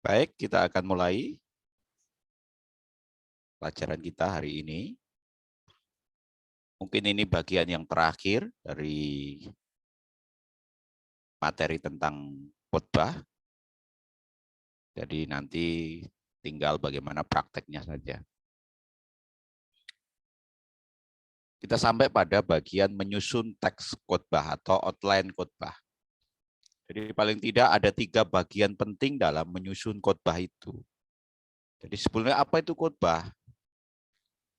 Baik, kita akan mulai pelajaran kita hari ini. Mungkin ini bagian yang terakhir dari materi tentang khotbah. Jadi nanti tinggal bagaimana prakteknya saja. Kita sampai pada bagian menyusun teks khotbah atau outline khotbah. Jadi paling tidak ada 3 bagian penting dalam menyusun khotbah itu. Jadi sebetulnya apa itu khotbah?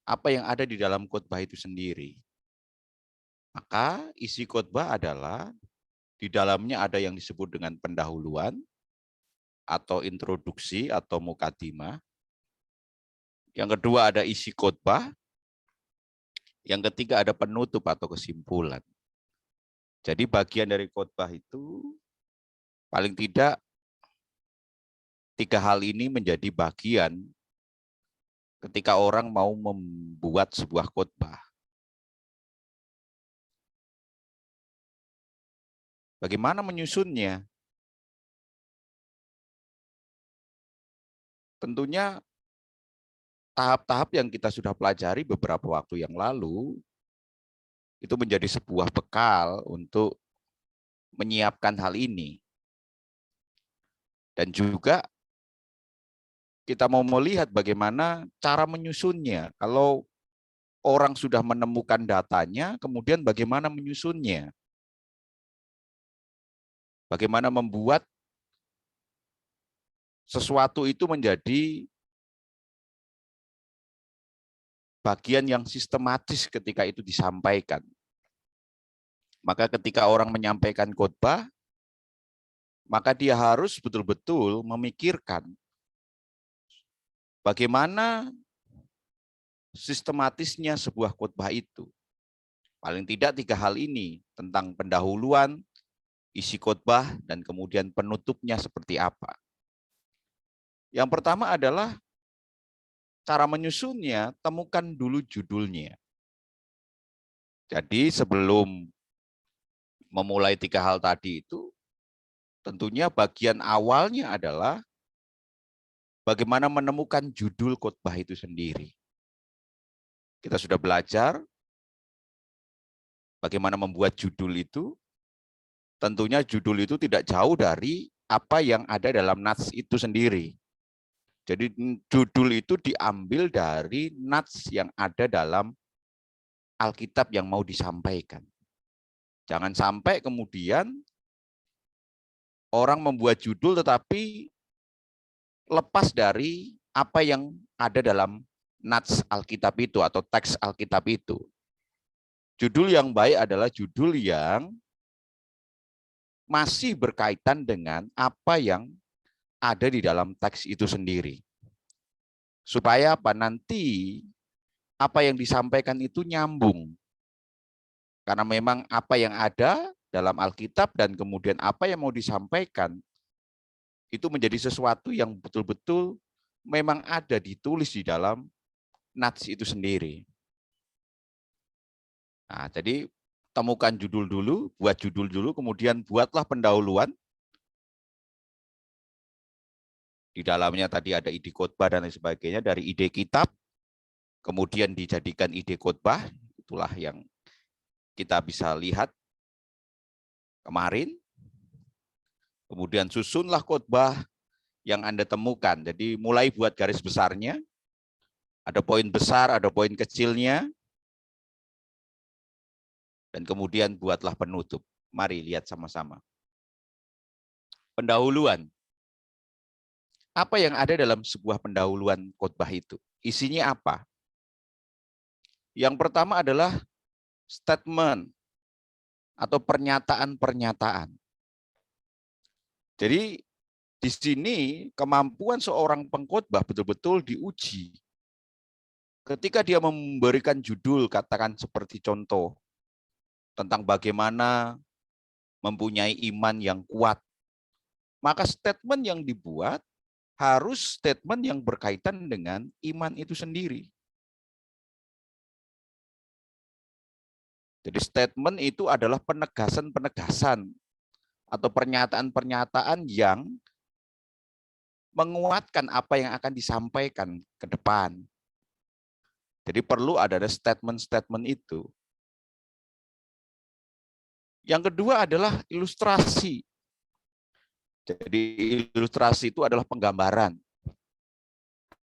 Apa yang ada di dalam khotbah itu sendiri? Maka isi khotbah adalah di dalamnya ada yang disebut dengan pendahuluan atau introduksi atau mukadimah. Yang kedua ada isi khotbah. Yang ketiga ada penutup atau kesimpulan. Jadi bagian dari khotbah itu paling tidak 3 hal ini menjadi bagian ketika orang mau membuat sebuah khotbah. Bagaimana menyusunnya? Tentunya tahap-tahap yang kita sudah pelajari beberapa waktu yang lalu itu menjadi sebuah bekal untuk menyiapkan hal ini. Dan juga kita mau melihat bagaimana cara menyusunnya. Kalau orang sudah menemukan datanya, kemudian bagaimana menyusunnya? Bagaimana membuat sesuatu itu menjadi bagian yang sistematis ketika itu disampaikan. Maka ketika orang menyampaikan khotbah, maka dia harus betul-betul memikirkan bagaimana sistematisnya sebuah khotbah itu. Paling tidak 3 hal ini tentang pendahuluan, isi khotbah, dan kemudian penutupnya seperti apa. Yang pertama adalah cara menyusunnya, temukan dulu judulnya. Jadi sebelum memulai 3 hal tadi itu, tentunya bagian awalnya adalah bagaimana menemukan judul khotbah itu sendiri. Kita sudah belajar bagaimana membuat judul itu. Tentunya judul itu tidak jauh dari apa yang ada dalam nats itu sendiri. Jadi judul itu diambil dari nats yang ada dalam Alkitab yang mau disampaikan. Jangan sampai kemudian orang membuat judul tetapi lepas dari apa yang ada dalam nats Alkitab itu atau teks Alkitab itu. Judul yang baik adalah judul yang masih berkaitan dengan apa yang ada di dalam teks itu sendiri. Supaya apa? Nanti apa yang disampaikan itu nyambung. Karena memang apa yang ada dalam Alkitab dan kemudian apa yang mau disampaikan itu menjadi sesuatu yang betul-betul memang ada ditulis di dalam nats itu sendiri. Nah, jadi temukan judul dulu, buat judul dulu, kemudian buatlah pendahuluan. Di dalamnya tadi ada ide khotbah dan lain sebagainya, dari ide kitab, kemudian dijadikan ide khotbah, itulah yang kita bisa lihat kemarin. Kemudian susunlah khotbah yang Anda temukan. Jadi mulai buat garis besarnya, ada poin besar, ada poin kecilnya, dan kemudian buatlah penutup. Mari lihat sama-sama. Pendahuluan. Apa yang ada dalam sebuah pendahuluan khotbah itu? Isinya apa? Yang pertama adalah statement atau pernyataan-pernyataan. Jadi di sini kemampuan seorang pengkhotbah betul-betul diuji. Ketika dia memberikan judul, katakan seperti contoh, tentang bagaimana mempunyai iman yang kuat, maka statement yang dibuat harus statement yang berkaitan dengan iman itu sendiri. Jadi statement itu adalah penegasan-penegasan atau pernyataan-pernyataan yang menguatkan apa yang akan disampaikan ke depan. Jadi perlu ada statement-statement itu. Yang kedua adalah ilustrasi. Jadi ilustrasi itu adalah penggambaran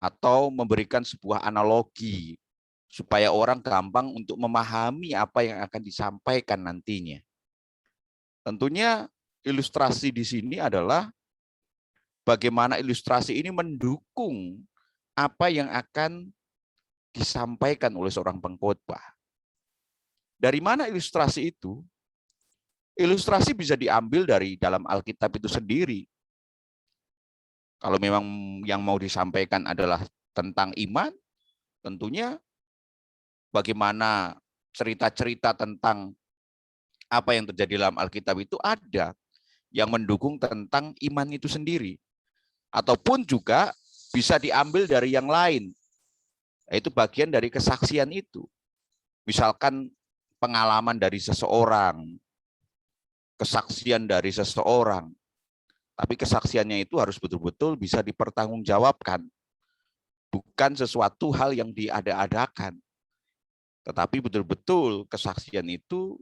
atau memberikan sebuah analogi supaya orang gampang untuk memahami apa yang akan disampaikan nantinya. Tentunya ilustrasi di sini adalah bagaimana ilustrasi ini mendukung apa yang akan disampaikan oleh seorang pengkhotbah. Dari mana ilustrasi itu? Ilustrasi bisa diambil dari dalam Alkitab itu sendiri. Kalau memang yang mau disampaikan adalah tentang iman, tentunya bagaimana cerita-cerita tentang apa yang terjadi dalam Alkitab itu ada yang mendukung tentang iman itu sendiri. Ataupun juga bisa diambil dari yang lain, yaitu bagian dari kesaksian itu. Misalkan pengalaman dari seseorang, kesaksian dari seseorang, tapi kesaksiannya itu harus betul-betul bisa dipertanggungjawabkan. Bukan sesuatu hal yang diada-adakan, tetapi betul-betul kesaksian itu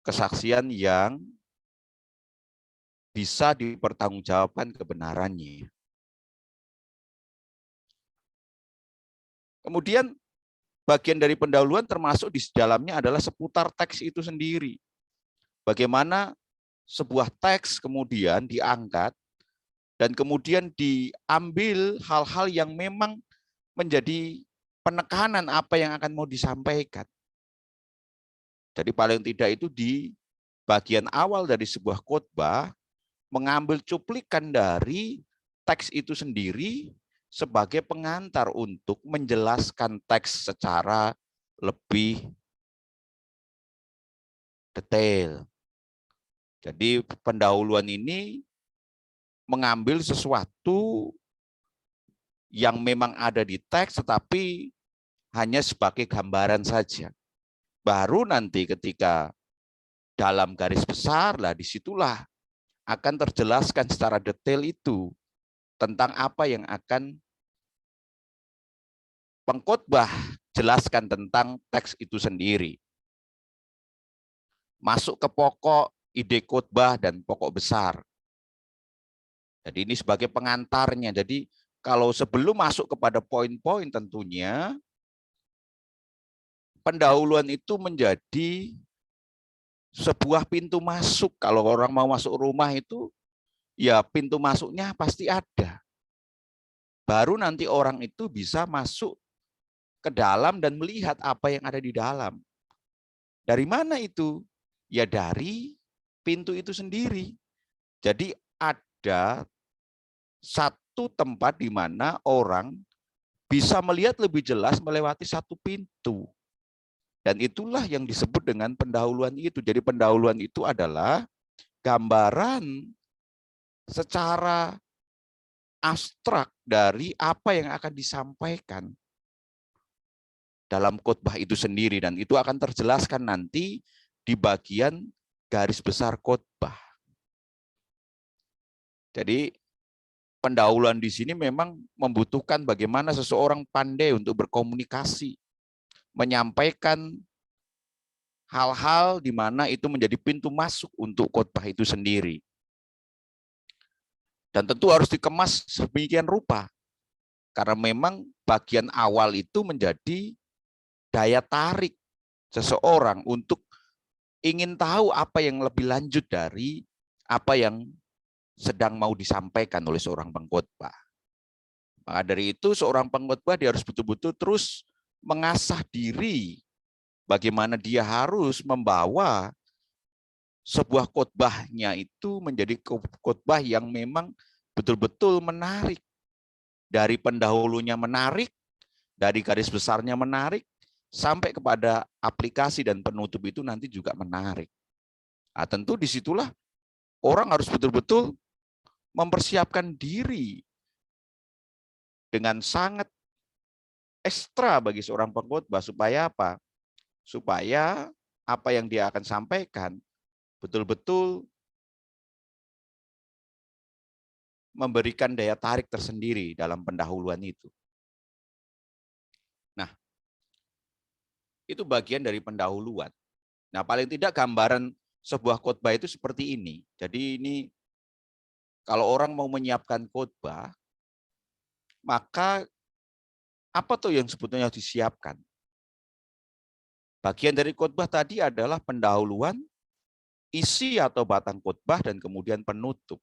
kesaksian yang bisa dipertanggungjawabkan kebenarannya. Kemudian bagian dari pendahuluan termasuk di dalamnya adalah seputar teks itu sendiri. Bagaimana sebuah teks kemudian diangkat dan kemudian diambil hal-hal yang memang menjadi penekanan apa yang akan mau disampaikan. Jadi paling tidak itu di bagian awal dari sebuah khotbah mengambil cuplikan dari teks itu sendiri sebagai pengantar untuk menjelaskan teks secara lebih detail. Jadi pendahuluan ini mengambil sesuatu yang memang ada di teks tetapi hanya sebagai gambaran saja. Baru nanti ketika dalam garis besar lah disitulah akan terjelaskan secara detail itu tentang apa yang akan pengkhotbah jelaskan tentang teks itu sendiri. Masuk ke pokok ide khotbah dan pokok besar. Jadi ini sebagai pengantarnya. Jadi kalau sebelum masuk kepada poin-poin tentunya pendahuluan itu menjadi sebuah pintu masuk. Kalau orang mau masuk rumah itu ya pintu masuknya pasti ada. Baru nanti orang itu bisa masuk ke dalam dan melihat apa yang ada di dalam. Dari mana itu? Ya dari pintu itu sendiri. Jadi ada satu tempat di mana orang bisa melihat lebih jelas melewati satu pintu. Dan itulah yang disebut dengan pendahuluan itu. Jadi pendahuluan itu adalah gambaran secara abstrak dari apa yang akan disampaikan dalam khotbah itu sendiri. Dan itu akan terjelaskan nanti di bagian garis besar khotbah. Jadi pendahuluan di sini memang membutuhkan bagaimana seseorang pandai untuk berkomunikasi, menyampaikan hal-hal di mana itu menjadi pintu masuk untuk khotbah itu sendiri. Dan tentu harus dikemas sedemikian rupa. Karena memang bagian awal itu menjadi daya tarik seseorang untuk ingin tahu apa yang lebih lanjut dari apa yang sedang mau disampaikan oleh seorang pengkhotbah. Maka dari itu seorang pengkhotbah dia harus betul-betul terus mengasah diri bagaimana dia harus membawa sebuah khotbahnya itu menjadi khotbah yang memang betul-betul menarik. Dari pendahulunya menarik, dari garis besarnya menarik, sampai kepada aplikasi dan penutup itu nanti juga menarik. Nah, tentu disitulah orang harus betul-betul mempersiapkan diri dengan sangat ekstra bagi seorang pengkhotbah supaya apa? Supaya apa yang dia akan sampaikan betul-betul memberikan daya tarik tersendiri dalam pendahuluan itu. Nah, itu bagian dari pendahuluan. Nah, paling tidak gambaran sebuah khotbah itu seperti ini. Jadi ini kalau orang mau menyiapkan khotbah, maka apa tuh yang sebetulnya disiapkan? Bagian dari khotbah tadi adalah pendahuluan, isi atau batang khotbah, dan kemudian penutup.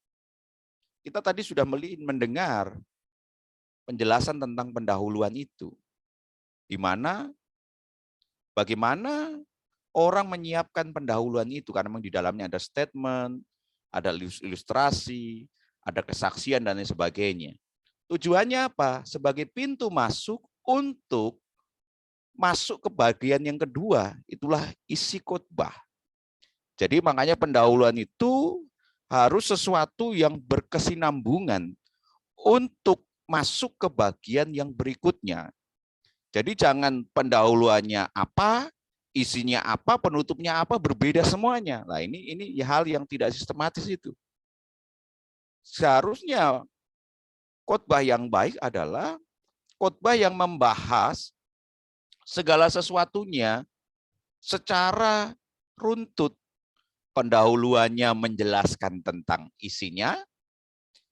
Kita tadi sudah mendengar penjelasan tentang pendahuluan itu, di mana bagaimana orang menyiapkan pendahuluan itu, karena memang di dalamnya ada statement, ada ilustrasi, ada kesaksian, dan lain sebagainya. Tujuannya apa? Sebagai pintu masuk untuk masuk ke bagian yang kedua, itulah isi khotbah. Jadi makanya pendahuluan itu harus sesuatu yang berkesinambungan untuk masuk ke bagian yang berikutnya. Jadi jangan pendahuluannya apa, isinya apa, penutupnya apa, berbeda semuanya. Nah, ini hal yang tidak sistematis itu. Seharusnya khotbah yang baik adalah khotbah yang membahas segala sesuatunya secara runtut. Pendahuluannya menjelaskan tentang isinya,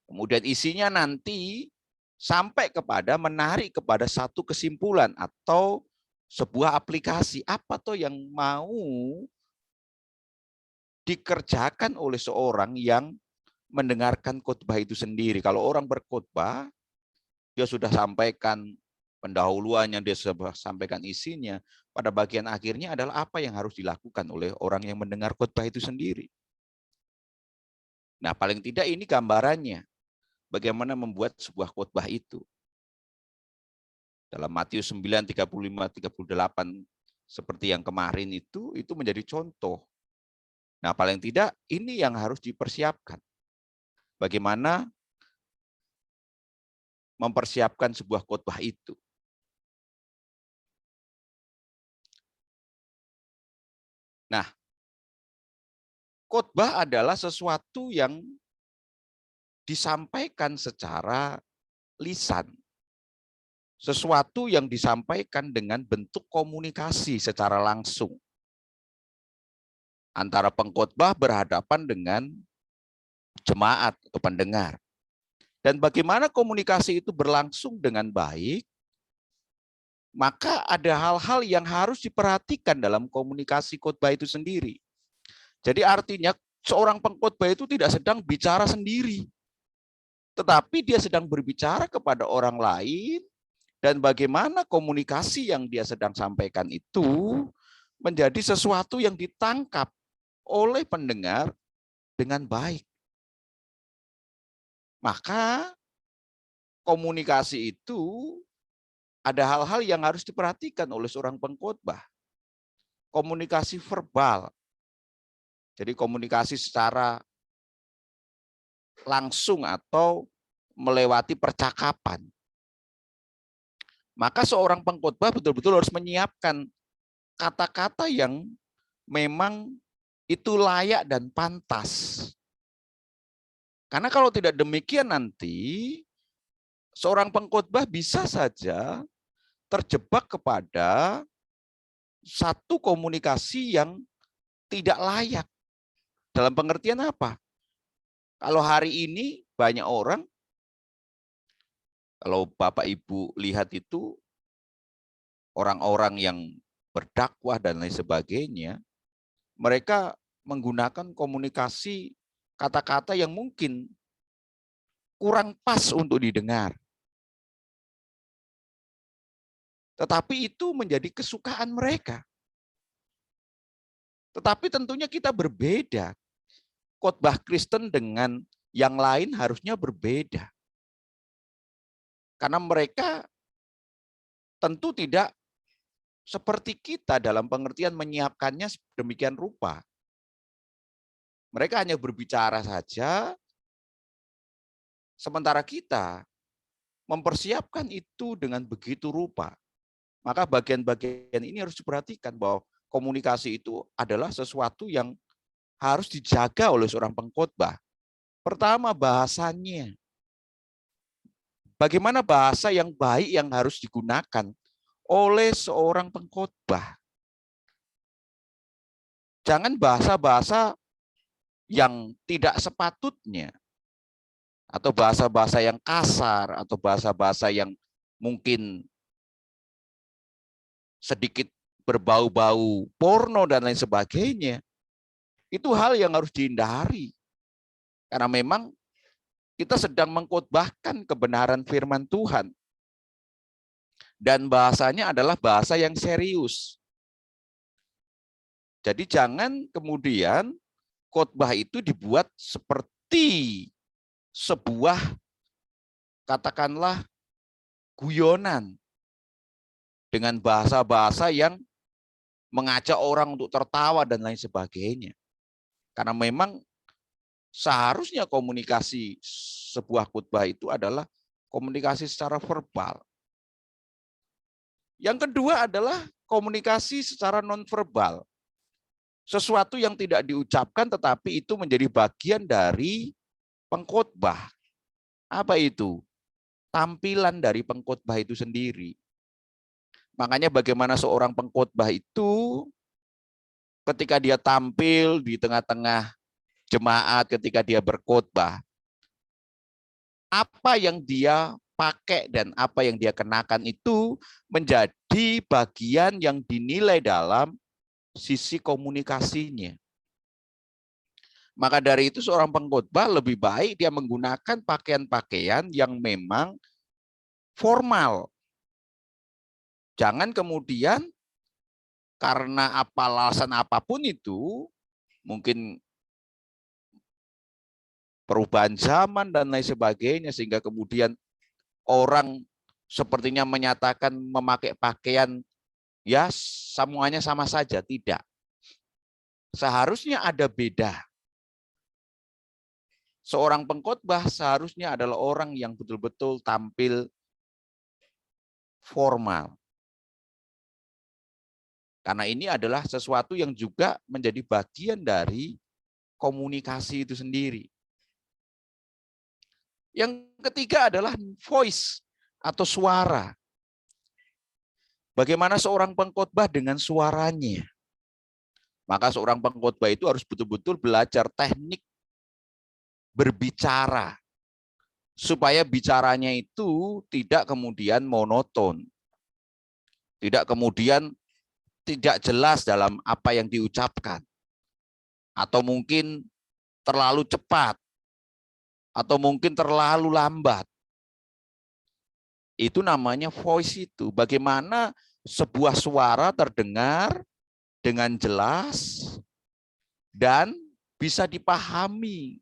kemudian isinya nanti sampai kepada menarik kepada satu kesimpulan atau sebuah aplikasi. Apa tuh yang mau dikerjakan oleh seorang yang mendengarkan khotbah itu sendiri. Kalau orang berkhotbah, dia sudah sampaikan pendahuluannya, dia sudah sampaikan isinya. Pada bagian akhirnya adalah apa yang harus dilakukan oleh orang yang mendengar khotbah itu sendiri. Nah, paling tidak ini gambarannya. Bagaimana membuat sebuah khotbah itu. Dalam Matius 9, 35, 38, seperti yang kemarin itu menjadi contoh. Nah, paling tidak ini yang harus dipersiapkan. Bagaimana mempersiapkan sebuah khotbah itu. Nah, khotbah adalah sesuatu yang disampaikan secara lisan. Sesuatu yang disampaikan dengan bentuk komunikasi secara langsung. Antara pengkhotbah berhadapan dengan jemaat atau pendengar. Dan bagaimana komunikasi itu berlangsung dengan baik, maka ada hal-hal yang harus diperhatikan dalam komunikasi khotbah itu sendiri. Jadi artinya seorang pengkhotbah itu tidak sedang bicara sendiri, tetapi dia sedang berbicara kepada orang lain, dan bagaimana komunikasi yang dia sedang sampaikan itu menjadi sesuatu yang ditangkap oleh pendengar dengan baik. Maka komunikasi itu ada hal-hal yang harus diperhatikan oleh seorang pengkhotbah. Komunikasi verbal. Jadi komunikasi secara langsung atau melewati percakapan. Maka seorang pengkhotbah betul-betul harus menyiapkan kata-kata yang memang itu layak dan pantas. Karena kalau tidak demikian nanti seorang pengkhotbah bisa saja terjebak kepada satu komunikasi yang tidak layak. Dalam pengertian apa? Kalau hari ini banyak orang, kalau Bapak Ibu lihat itu, orang-orang yang berdakwah dan lain sebagainya, mereka menggunakan komunikasi kata-kata yang mungkin kurang pas untuk didengar. Tetapi itu menjadi kesukaan mereka. Tetapi tentunya kita berbeda. Khotbah Kristen dengan yang lain harusnya berbeda. Karena mereka tentu tidak seperti kita dalam pengertian menyiapkannya demikian rupa. Mereka hanya berbicara saja, sementara kita mempersiapkan itu dengan begitu rupa. Maka bagian-bagian ini harus diperhatikan bahwa komunikasi itu adalah sesuatu yang harus dijaga oleh seorang pengkhotbah. Pertama, bahasanya. bagaimana bahasa yang baik yang harus digunakan oleh seorang pengkhotbah. Jangan bahasa-bahasa yang tidak sepatutnya, atau bahasa-bahasa yang kasar, atau bahasa-bahasa yang mungkin sedikit berbau-bau porno dan lain sebagainya. Itu hal yang harus dihindari. Karena memang kita sedang mengkhotbahkan kebenaran firman Tuhan. Dan bahasanya adalah bahasa yang serius. Jadi jangan kemudian khotbah itu dibuat seperti sebuah, katakanlah, guyonan dengan bahasa-bahasa yang mengajak orang untuk tertawa dan lain sebagainya. Karena memang seharusnya komunikasi sebuah khotbah itu adalah komunikasi secara verbal. Yang kedua adalah komunikasi secara nonverbal. Sesuatu yang tidak diucapkan tetapi itu menjadi bagian dari pengkhotbah. Apa itu? Tampilan dari pengkhotbah itu sendiri. Makanya bagaimana seorang pengkhotbah itu ketika dia tampil di tengah-tengah jemaat, ketika dia berkhotbah, apa yang dia pakai dan apa yang dia kenakan itu menjadi bagian yang dinilai dalam sisi komunikasinya. Maka dari itu seorang pengkhotbah lebih baik dia menggunakan pakaian-pakaian yang memang formal. Jangan kemudian karena alasan apapun itu, mungkin perubahan zaman dan lain sebagainya, sehingga kemudian orang sepertinya menyatakan memakai pakaian ya semuanya sama saja. Tidak. Seharusnya ada beda. Seorang pengkhotbah seharusnya adalah orang yang betul-betul tampil formal. Karena ini adalah sesuatu yang juga menjadi bagian dari komunikasi itu sendiri. Yang ketiga adalah voice atau suara. Bagaimana seorang pengkhotbah dengan suaranya? Maka seorang pengkhotbah itu harus betul-betul belajar teknik berbicara. Supaya bicaranya itu tidak kemudian monoton. Tidak kemudian tidak jelas dalam apa yang diucapkan. Atau mungkin terlalu cepat. Atau mungkin terlalu lambat. Itu namanya voice itu. Bagaimana sebuah suara terdengar dengan jelas dan bisa dipahami.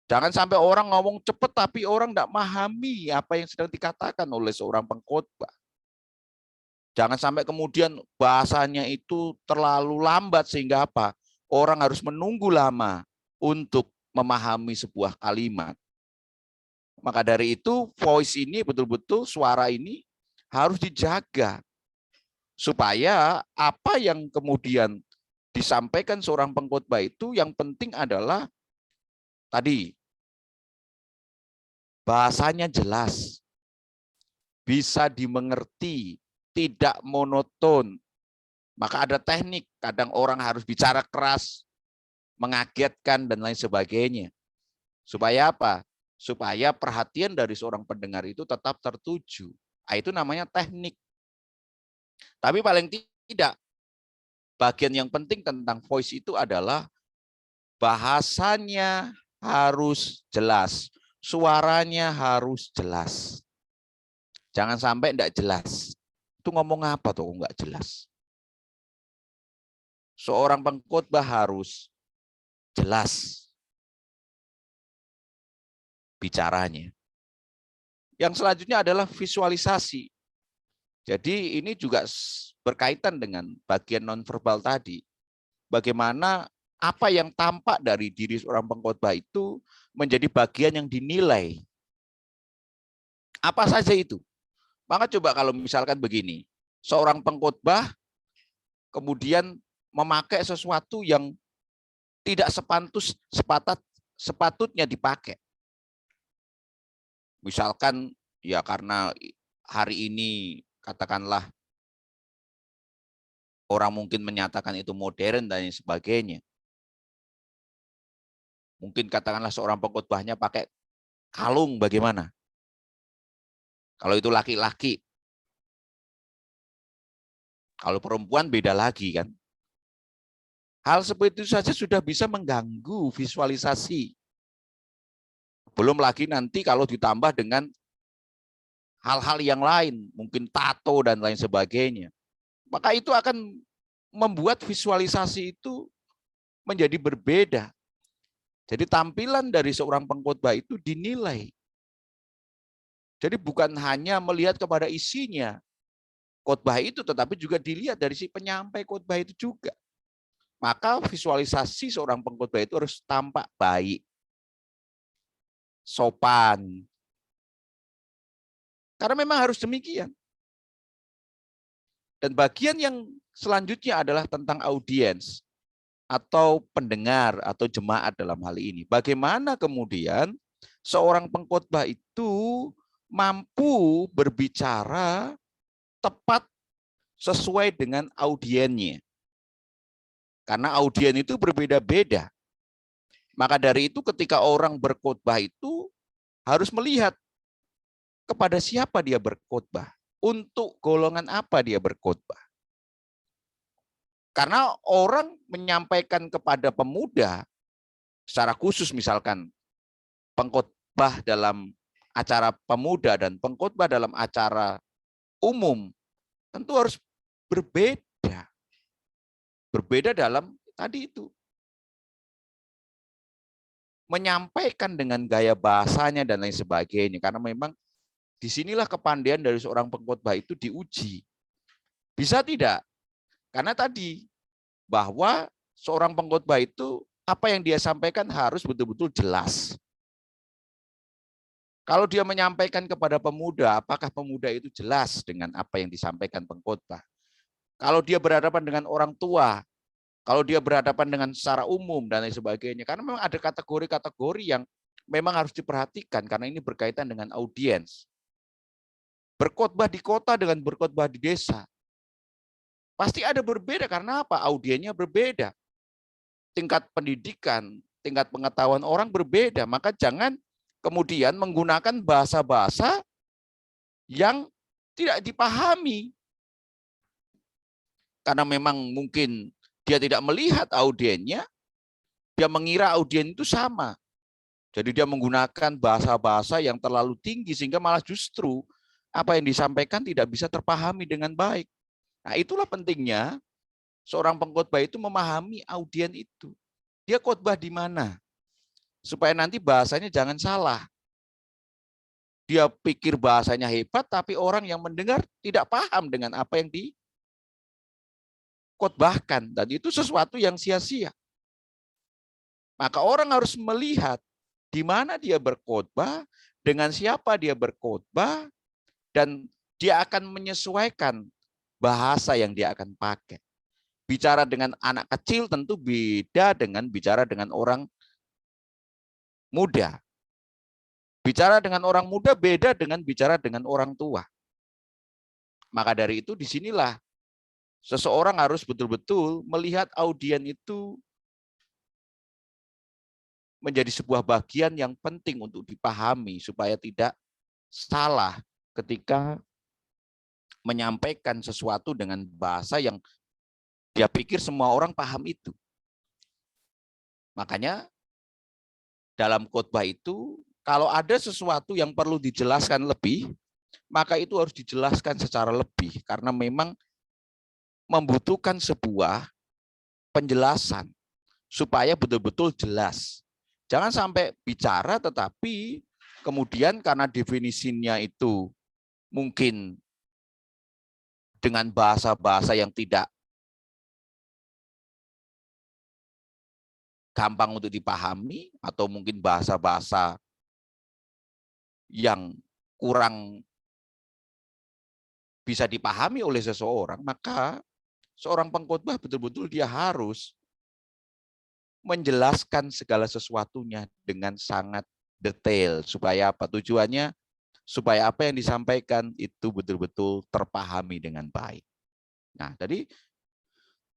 Jangan sampai orang ngomong cepat tapi orang tidak memahami apa yang sedang dikatakan oleh seorang pengkhotbah. Jangan sampai kemudian bahasanya itu terlalu lambat sehingga apa? Orang harus menunggu lama untuk memahami sebuah kalimat. Maka dari itu voice ini betul-betul suara ini harus dijaga. Supaya apa yang kemudian disampaikan seorang pengkhotbah itu yang penting adalah tadi bahasanya jelas, bisa dimengerti, tidak monoton. Maka ada teknik, kadang orang harus bicara keras, mengagetkan dan lain sebagainya. Supaya apa? Supaya perhatian dari seorang pendengar itu tetap tertuju. Nah, itu namanya teknik. Tapi paling tidak, bagian yang penting tentang voice itu adalah bahasanya harus jelas, suaranya harus jelas. Jangan sampai tidak jelas. Itu ngomong apa tuh enggak jelas? Seorang pengkhotbah harus jelas bicaranya. Yang selanjutnya adalah visualisasi. Jadi ini juga berkaitan dengan bagian nonverbal tadi. Bagaimana apa yang tampak dari diri seorang pengkhotbah itu menjadi bagian yang dinilai. Apa saja itu? Maka coba kalau misalkan begini, seorang pengkhotbah kemudian memakai sesuatu yang tidak sepatutnya dipakai. Misalkan ya karena hari ini katakanlah orang mungkin menyatakan itu modern dan sebagainya. Mungkin katakanlah seorang pengkhotbahnya pakai kalung bagaimana? Kalau itu laki-laki. Kalau perempuan beda lagi kan. Hal seperti itu saja sudah bisa mengganggu visualisasi. Belum lagi nanti kalau ditambah dengan hal-hal yang lain, mungkin tato dan lain sebagainya. Maka itu akan membuat visualisasi itu menjadi berbeda. Jadi tampilan dari seorang pengkhotbah itu dinilai. Jadi bukan hanya melihat kepada isinya khotbah itu, tetapi juga dilihat dari si penyampai khotbah itu juga. Maka visualisasi seorang pengkhotbah itu harus tampak baik, sopan. Karena memang harus demikian. Dan bagian yang selanjutnya adalah tentang audiens atau pendengar atau jemaat dalam hal ini. Bagaimana kemudian seorang pengkhotbah itu mampu berbicara tepat sesuai dengan audiennya. Karena audien itu berbeda-beda. Maka dari itu ketika orang berkhotbah itu harus melihat kepada siapa dia berkhotbah, untuk golongan apa dia berkhotbah. Karena orang menyampaikan kepada pemuda secara khusus, misalkan pengkhotbah dalam acara pemuda dan pengkhotbah dalam acara umum, tentu harus berbeda. Berbeda dalam tadi itu. Menyampaikan dengan gaya bahasanya dan lain sebagainya. Karena memang disinilah kepandaian dari seorang pengkhotbah itu diuji. Bisa tidak? Karena tadi bahwa seorang pengkhotbah itu apa yang dia sampaikan harus betul-betul jelas. Kalau dia menyampaikan kepada pemuda, apakah pemuda itu jelas dengan apa yang disampaikan pengkhotbah? Kalau dia berhadapan dengan orang tua, kalau dia berhadapan dengan secara umum dan lain sebagainya, karena memang ada kategori-kategori yang memang harus diperhatikan karena ini berkaitan dengan audiens. Berkhotbah di kota dengan berkhotbah di desa, pasti ada berbeda karena apa? Audiennya berbeda. Tingkat pendidikan, tingkat pengetahuan orang berbeda, maka jangan kemudian menggunakan bahasa-bahasa yang tidak dipahami. Karena memang mungkin dia tidak melihat audiennya, dia mengira audien itu sama. Jadi dia menggunakan bahasa-bahasa yang terlalu tinggi sehingga malah justru apa yang disampaikan tidak bisa terpahami dengan baik. Nah, itulah pentingnya seorang pengkhotbah itu memahami audien itu. Dia khotbah di mana? Supaya nanti bahasanya jangan salah. Dia pikir bahasanya hebat, tapi orang yang mendengar tidak paham dengan apa yang dikhotbahkan. Dan itu sesuatu yang sia-sia. Maka orang harus melihat di mana dia berkhotbah, dengan siapa dia berkhotbah, dan dia akan menyesuaikan bahasa yang dia akan pakai. Bicara dengan anak kecil tentu beda dengan bicara dengan orang muda. Bicara dengan orang muda beda dengan bicara dengan orang tua. Maka dari itu disinilah seseorang harus betul-betul melihat audien itu menjadi sebuah bagian yang penting untuk dipahami supaya tidak salah ketika menyampaikan sesuatu dengan bahasa yang dia pikir semua orang paham itu. Makanya dalam khotbah itu kalau ada sesuatu yang perlu dijelaskan lebih, maka itu harus dijelaskan secara lebih karena memang membutuhkan sebuah penjelasan supaya betul-betul jelas. Jangan sampai bicara tetapi kemudian karena definisinya itu mungkin dengan bahasa-bahasa yang tidak gampang untuk dipahami atau mungkin bahasa-bahasa yang kurang bisa dipahami oleh seseorang, maka seorang pengkhotbah betul-betul dia harus menjelaskan segala sesuatunya dengan sangat detail supaya apa tujuannya supaya apa yang disampaikan itu betul-betul terpahami dengan baik. Nah, jadi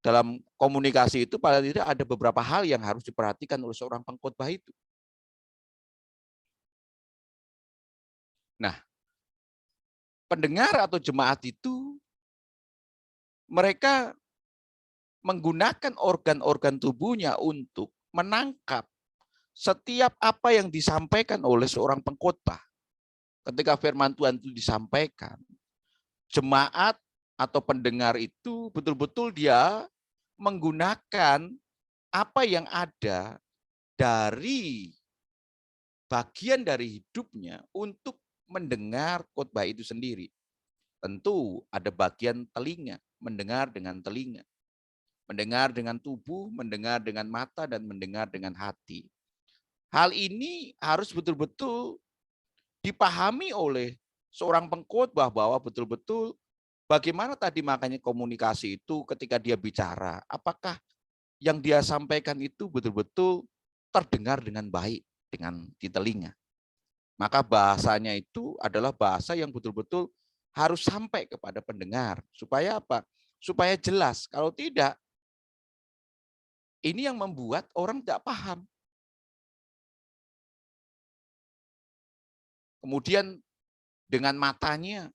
dalam komunikasi itu paling tidak ada beberapa hal yang harus diperhatikan oleh seorang pengkhotbah itu. Nah, pendengar atau jemaat itu mereka menggunakan organ-organ tubuhnya untuk menangkap setiap apa yang disampaikan oleh seorang pengkhotbah. Ketika firman Tuhan itu disampaikan, jemaat atau pendengar itu betul-betul dia menggunakan apa yang ada dari bagian dari hidupnya untuk mendengar khotbah itu sendiri. Tentu ada bagian telinga, mendengar dengan telinga. Mendengar dengan tubuh, mendengar dengan mata, dan mendengar dengan hati. Hal ini harus betul-betul dipahami oleh seorang pengkhotbah bahwa betul-betul bagaimana tadi makanya komunikasi itu ketika dia bicara, apakah yang dia sampaikan itu betul-betul terdengar dengan baik dengan di telinga. Maka bahasanya itu adalah bahasa yang betul-betul harus sampai kepada pendengar. Supaya apa? Supaya jelas. Kalau tidak, ini yang membuat orang tidak paham. Kemudian dengan matanya,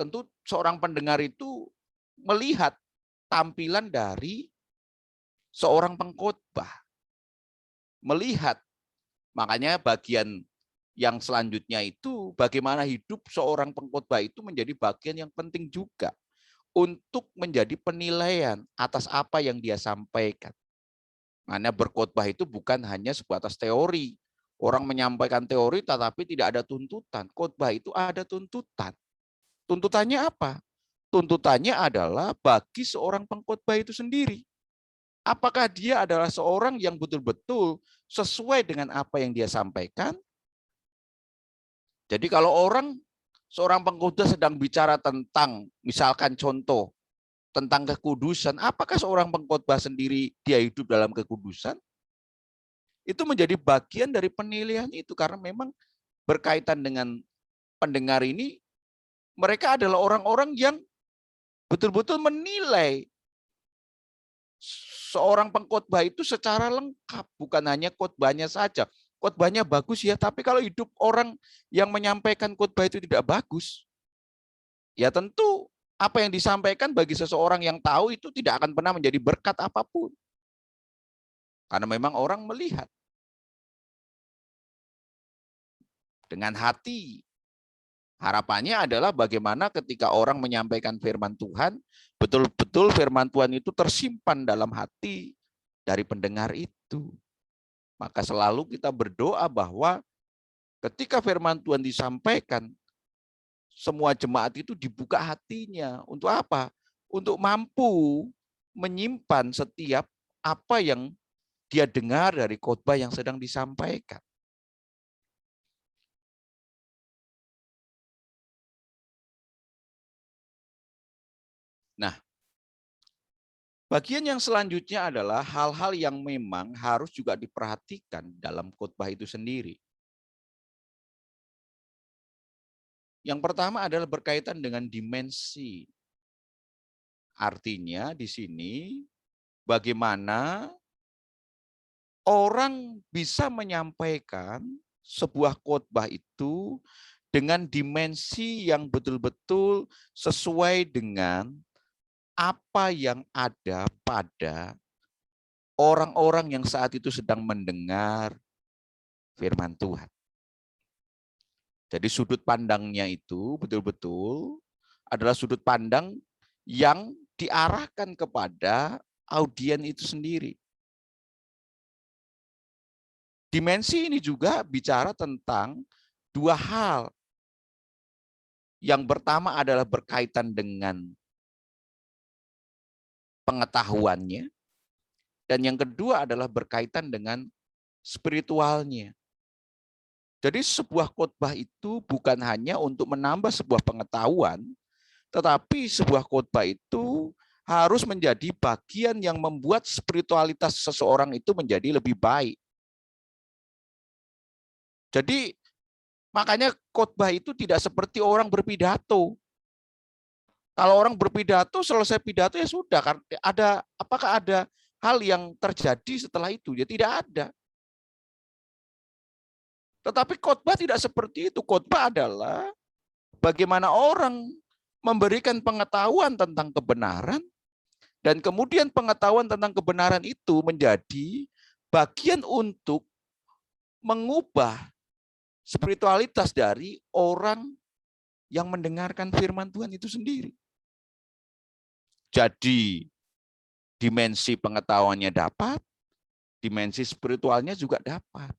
tentu seorang pendengar itu melihat tampilan dari seorang pengkhotbah. Melihat, makanya bagian yang selanjutnya itu bagaimana hidup seorang pengkhotbah itu menjadi bagian yang penting juga untuk menjadi penilaian atas apa yang dia sampaikan. Makanya berkhotbah itu bukan hanya sebatas teori. Orang menyampaikan teori tetapi tidak ada tuntutan. Khotbah itu ada tuntutan. Tuntutannya apa? Tuntutannya adalah bagi seorang pengkhotbah itu sendiri. Apakah dia adalah seorang yang betul-betul sesuai dengan apa yang dia sampaikan? Jadi kalau seorang pengkhotbah sedang bicara tentang, misalkan contoh, tentang kekudusan, apakah seorang pengkhotbah sendiri dia hidup dalam kekudusan? Itu menjadi bagian dari penilaian itu karena memang berkaitan dengan pendengar ini, mereka adalah orang-orang yang betul-betul menilai seorang pengkhotbah itu secara lengkap, bukan hanya khotbahnya saja. Khotbahnya bagus ya, tapi kalau hidup orang yang menyampaikan khotbah itu tidak bagus, ya tentu apa yang disampaikan bagi seseorang yang tahu itu tidak akan pernah menjadi berkat apapun. Karena memang orang melihat dengan hati. Harapannya adalah bagaimana ketika orang menyampaikan firman Tuhan, betul-betul firman Tuhan itu tersimpan dalam hati dari pendengar itu. Maka selalu kita berdoa bahwa ketika firman Tuhan disampaikan, semua jemaat itu dibuka hatinya. Untuk apa? Untuk mampu menyimpan setiap apa yang dia dengar dari khotbah yang sedang disampaikan. Nah, bagian yang selanjutnya adalah hal-hal yang memang harus juga diperhatikan dalam khotbah itu sendiri. Yang pertama adalah berkaitan dengan dimensi. Artinya di sini bagaimana orang bisa menyampaikan sebuah khotbah itu dengan dimensi yang betul-betul sesuai dengan apa yang ada pada orang-orang yang saat itu sedang mendengar firman Tuhan. Jadi sudut pandangnya itu betul-betul adalah sudut pandang yang diarahkan kepada audien itu sendiri. Dimensi ini juga bicara tentang dua hal. Yang pertama adalah berkaitan dengan pengetahuannya, dan yang kedua adalah berkaitan dengan spiritualnya. Jadi sebuah khotbah itu bukan hanya untuk menambah sebuah pengetahuan, tetapi sebuah khotbah itu harus menjadi bagian yang membuat spiritualitas seseorang itu menjadi lebih baik. Jadi Makanya khotbah itu tidak seperti orang berpidato. Kalau orang berpidato, selesai pidato ya sudah. Apakah ada hal yang terjadi setelah itu? Ya tidak ada. Tetapi khotbah tidak seperti itu. Khotbah adalah bagaimana orang memberikan pengetahuan tentang kebenaran, dan kemudian pengetahuan tentang kebenaran itu menjadi bagian untuk mengubah spiritualitas dari orang yang mendengarkan firman Tuhan itu sendiri. Jadi dimensi pengetahuannya dapat, dimensi spiritualnya juga dapat.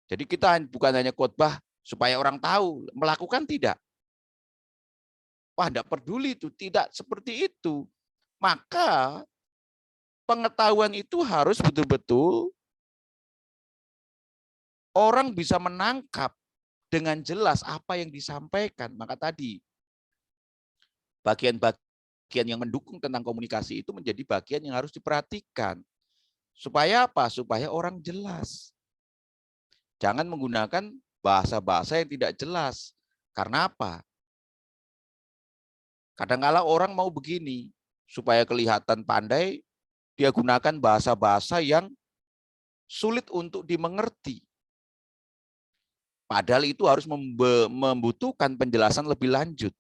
Jadi kita bukan hanya khotbah supaya orang tahu, melakukan tidak. Wah, enggak peduli itu, tidak seperti itu. Maka pengetahuan itu harus betul-betul orang bisa menangkap dengan jelas apa yang disampaikan. Maka tadi bagian-bagian yang mendukung tentang komunikasi itu menjadi bagian yang harus diperhatikan. Supaya apa? Supaya orang jelas. Jangan menggunakan bahasa-bahasa yang tidak jelas. Karena apa? Kadang-kala orang mau begini, supaya kelihatan pandai, dia gunakan bahasa-bahasa yang sulit untuk dimengerti. Padahal itu harus membutuhkan penjelasan lebih lanjut.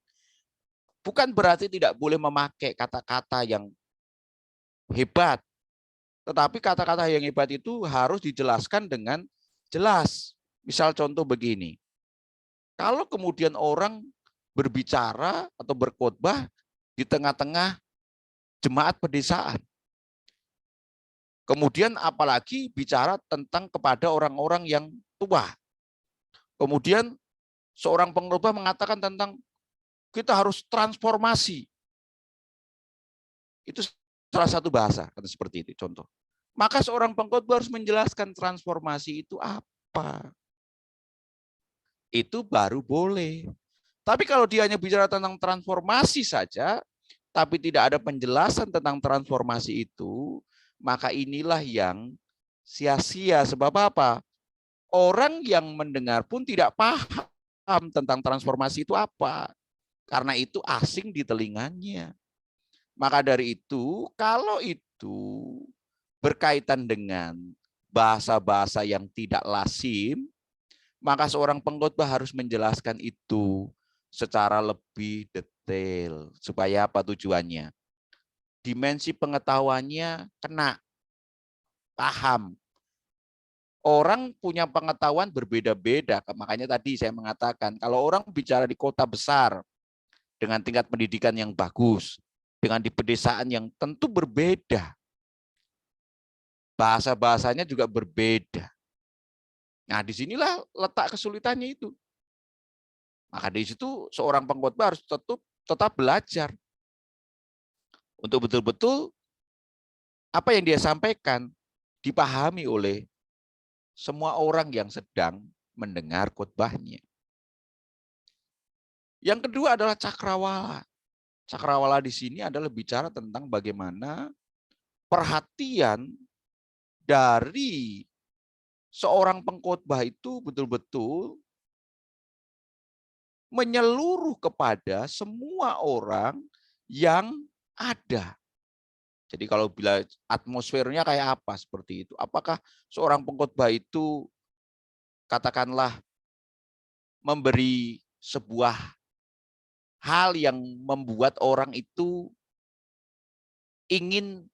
Bukan berarti tidak boleh memakai kata-kata yang hebat, tetapi kata-kata yang hebat itu harus dijelaskan dengan jelas. Misal contoh begini, kalau kemudian orang berbicara atau berkhotbah di tengah-tengah jemaat pedesaan, kemudian apalagi bicara tentang kepada orang-orang yang tua, kemudian seorang pengkhotbah mengatakan tentang kita harus transformasi. Itu salah satu bahasa, kata seperti itu, contoh. Maka seorang pengkhotbah harus menjelaskan transformasi itu apa. Itu baru boleh. Tapi kalau dia hanya bicara tentang transformasi saja, tapi tidak ada penjelasan tentang transformasi itu, maka inilah yang sia-sia. Sebab apa? Orang yang mendengar pun tidak paham tentang transformasi itu apa. Karena itu asing di telinganya. Maka dari itu, kalau itu berkaitan dengan bahasa-bahasa yang tidak lazim, maka seorang pengkhotbah harus menjelaskan itu secara lebih detail. Supaya apa tujuannya? Dimensi pengetahuannya kena, paham. Orang punya pengetahuan berbeda-beda. Makanya tadi saya mengatakan, kalau orang bicara di kota besar, dengan tingkat pendidikan yang bagus, dengan di pedesaan yang tentu berbeda. Bahasa-bahasanya juga berbeda. Nah, disinilah letak kesulitannya itu. Maka di situ seorang pengkhotbah harus tetap belajar untuk betul-betul apa yang dia sampaikan dipahami oleh semua orang yang sedang mendengar khotbahnya. Yang kedua adalah cakrawala. Cakrawala di sini adalah bicara tentang bagaimana perhatian dari seorang pengkhotbah itu betul-betul menyeluruh kepada semua orang yang ada. Jadi kalau bila atmosfernya kayak apa seperti itu? Apakah seorang pengkhotbah itu katakanlah memberi sebuah hal yang membuat orang itu ingin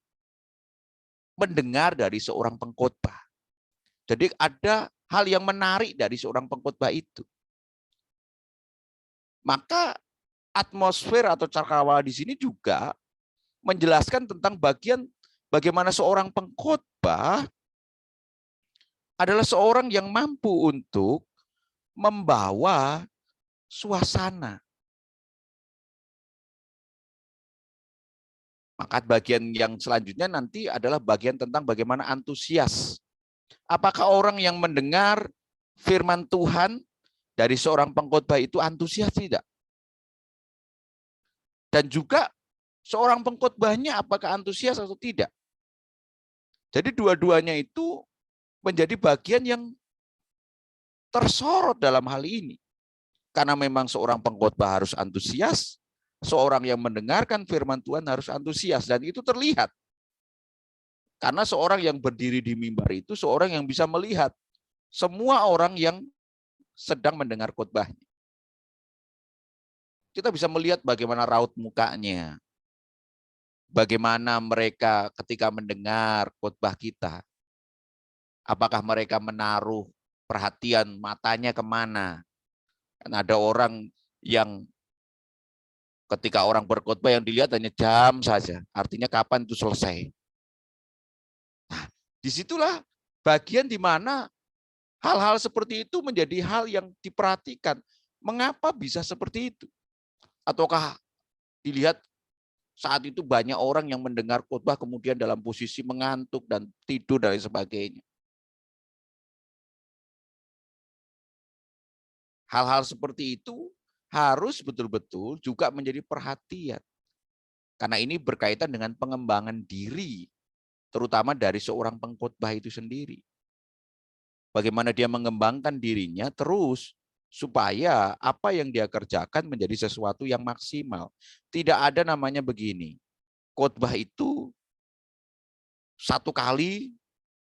mendengar dari seorang pengkhotbah. Jadi ada hal yang menarik dari seorang pengkhotbah itu. Maka atmosfer atau cakrawala di sini juga menjelaskan tentang bagian bagaimana seorang pengkhotbah adalah seorang yang mampu untuk membawa suasana. Maka bagian yang selanjutnya nanti adalah bagian tentang bagaimana antusias. Apakah orang yang mendengar firman Tuhan dari seorang pengkhotbah itu antusias tidak? Dan juga seorang pengkhotbahnya apakah antusias atau tidak? Jadi dua-duanya itu menjadi bagian yang tersorot dalam hal ini. Karena memang seorang pengkhotbah harus antusias, seorang yang mendengarkan firman Tuhan harus antusias, dan itu terlihat. Karena seorang yang berdiri di mimbar itu seorang yang bisa melihat semua orang yang sedang mendengar khotbahnya. Kita bisa melihat bagaimana raut mukanya, bagaimana mereka ketika mendengar khotbah kita. Apakah mereka menaruh perhatian matanya kemana? Kan ada orang yang ketika orang berkhotbah yang dilihat hanya jam saja, artinya kapan itu selesai. Nah, disitulah bagian di mana hal-hal seperti itu menjadi hal yang diperhatikan. Mengapa bisa seperti itu? Ataukah dilihat saat itu banyak orang yang mendengar khotbah kemudian dalam posisi mengantuk dan tidur dan sebagainya. Hal-hal seperti itu harus betul-betul juga menjadi perhatian. Karena ini berkaitan dengan pengembangan diri, terutama dari seorang pengkhotbah itu sendiri. Bagaimana dia mengembangkan dirinya terus supaya apa yang dia kerjakan menjadi sesuatu yang maksimal. Tidak ada namanya begini, khotbah itu satu kali